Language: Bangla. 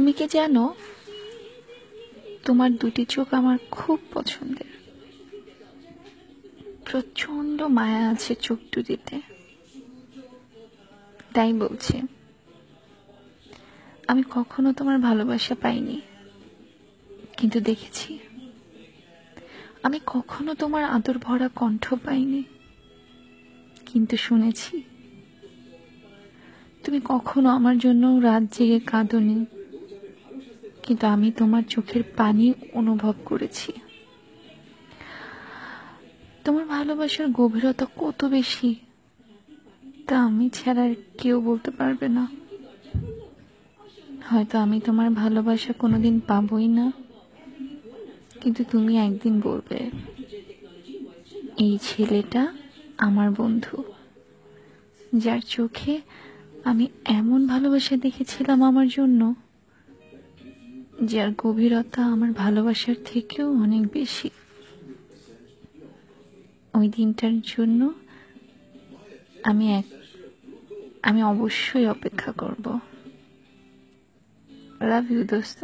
তুমি কি জানো, তোমার দুটি চোখ আমার খুব পছন্দের। প্রচন্ড মায়া আছে চোখ দুটিতে। তাই বলছি, আমি কখনো তোমার ভালোবাসা পাইনি, কিন্তু দেখেছি। আমি কখনো তোমার আদর ভরা কণ্ঠ পাইনি, কিন্তু শুনেছি। তুমি কখনো আমার জন্য রাত জেগে কাঁদোনি, কিন্তু আমি তোমার চোখের পানি অনুভব করেছি। তোমার ভালোবাসার গভীরতা কত বেশি, তা আমি ছাড়া আর কেউ বলতে পারবে না। হয়তো আমি তোমার ভালোবাসা কোনোদিন পাবোই না, কিন্তু তুমি একদিন বলবে, এই ছেলেটা আমার বন্ধু, যার চোখে আমি এমন ভালোবাসা দেখেছিলাম আমার জন্য, যার গভীরতা আমার ভালোবাসার থেকেও অনেক বেশি। ওই দিনটার জন্য আমি অবশ্যই অপেক্ষা করব। লাভ ইউ দোস্ত।